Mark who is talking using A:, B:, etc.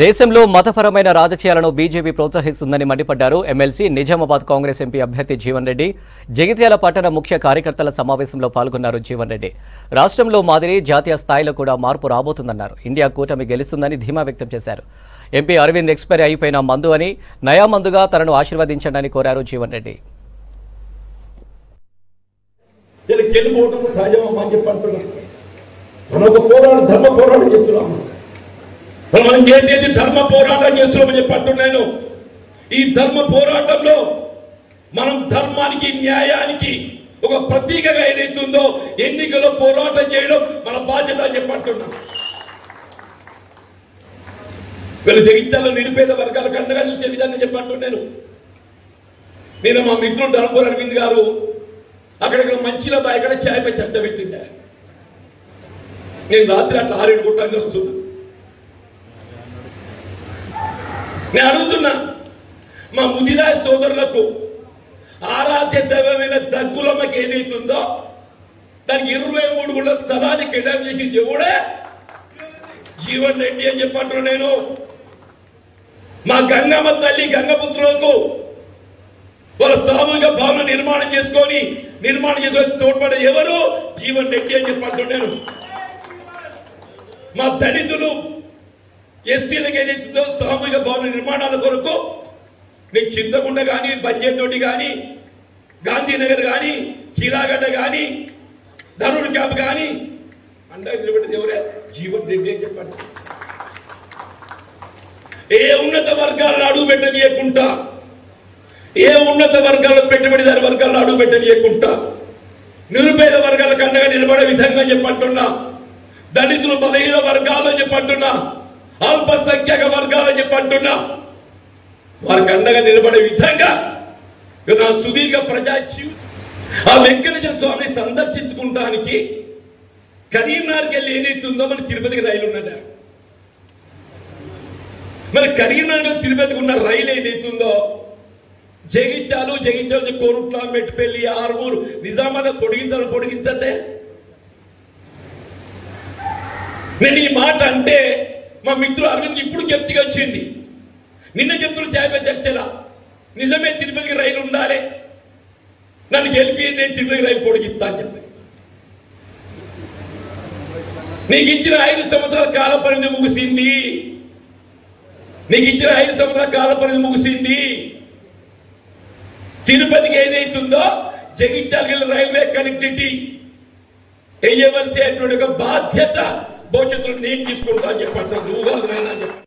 A: దేశంలో మతపరమైన రాజకీయాలను బీజేపీ ప్రోత్సహిస్తుందని మండిపడ్డారు ఎమ్మెల్సీ నిజామాబాద్ కాంగ్రెస్ ఎంపీ అభ్యర్థి జీవన్ రెడ్డి. జగిత్యాల పట్టణ ముఖ్య కార్యకర్తల సమావేశంలో పాల్గొన్నారు జీవన్ రెడ్డి. రాష్ట్రంలో మాదిరి జాతీయ స్థాయిలో కూడా మార్పు రాబోతుందన్నారు. ఇండియా కూటమి గెలుస్తుందని ధీమా వ్యక్తం చేశారు. ఎంపీ అరవింద్ ఎక్స్పైరీ అయిపోయిన మందు అని, నయా మందుగా తనను ఆశీర్వదించండి కోరారు జీవన్ రెడ్డి.
B: మనం చేసేది ధర్మ పోరాటం చేస్తున్నామని చెప్పంటున్నాను. ఈ ధర్మ పోరాటంలో మనం ధర్మానికి న్యాయానికి ఒక ప్రతీకగా ఏదైతుందో ఎన్నికల్లో పోరాటం చేయడం మన బాధ్యత అని చెప్పంటున్నాం. వీళ్ళు జగిత్యాలలో నిరుపేద వర్గాలకు అండగా నిలిచే విధంగా చెప్పంటున్నాను. నేను మా మిత్రుడు ధర్మపురి అరవింద్ గారు అక్కడ మంచిలో ఎక్కడ ఛాయపై చర్చ పెట్టిందా. నేను రాత్రి అట్లా 6-7 గుట్టానికి వస్తున్నా. నేను అడుగుతున్నా, మా ముదిరాజ్ సోదరులకు ఆరాధ్య దైవమైన దగ్గులమ్మకి ఏదైతుందో దానికి 23 గుళ్ళ స్థలాన్ని కేటాయింపు చేసి దేవుడే జీవన్ రెడ్డి అని చెప్పంటున్నా. నేను మా గంగమ్మ తల్లి గంగపుత్రులకు వాళ్ళ సామూహిక భవన నిర్మాణం చేసుకొని తోడ్పడే ఎవరు జీవన్ రెడ్డి అని చెప్పంటున్నాను. మా దళితులు ఎస్సీలకు ఏదైతుందో సామూహిక భవన నిర్మాణాల కొరకు నేను చింతకుండ కానీ, బంజేతోటి కానీ, గాంధీనగర్ కానీ, చీలాగడ్డ కానీ, ధరుడు క్యాప్ కానీ అండగా నిలబెట్టేది ఎవరే జీవన్ రెడ్డి అని చెప్పండి. ఏ ఉన్నత వర్గాలను అడుగు పెట్టనీయకుండా, ఏ ఉన్నత వర్గాల్లో పెట్టుబడిదారు వర్గాలను అడుగు పెట్టనీయకుండా నిరుపేద వర్గాలకు అండగా నిలబడే విధంగా చెప్పంటున్నా. దళితులు బలహీన వర్గాలని చెప్పంటున్నా, అల్పసంఖ్యాక వర్గాలని చెప్పంటున్నా. వారికి అండగా నిలబడే విధంగా నా సుదీర్ఘ ప్రజా ఆ వెంకటేశ్వర స్వామిని సందర్శించుకుంటానికి కరీంనగర్కి వెళ్ళి ఏదైతుందో మన తిరుపతికి రైలు ఉన్నదా. మరి కరీంనగర్ తిరుపతికి ఉన్న రైలు ఏదైతుందో జగిత్యాల కోరుట్ల, మెట్పల్లి, ఆర్మూరు, నిజామాబాద్ పొడిగించంటే నేను ఈ మాట అంటే మా మిత్రుడు అరవింద్ ఇప్పుడు జ్ఞప్తిగా వచ్చింది. నిన్న చెప్తున్న ఛాయపై చర్చలా నిజమే తిరుపతికి రైలు ఉండాలి, నన్ను గెలిపి నేను తిరుపతికి రైలు పొడిగిస్తా అని చెప్పి నీకు ఇచ్చిన 5 సంవత్సరాల కాల పరిధి ముగిసింది. తిరుపతికి ఏదైతుందో జగిత్యాల రైల్వే కనెక్టివిటీ వేయవలసి అటువంటి ఒక బాధ్యత భవిష్యత్తులో నేను తీసుకుంటా అని చెప్పండి. నువ్వు కాదు ఆయన చెప్పండి.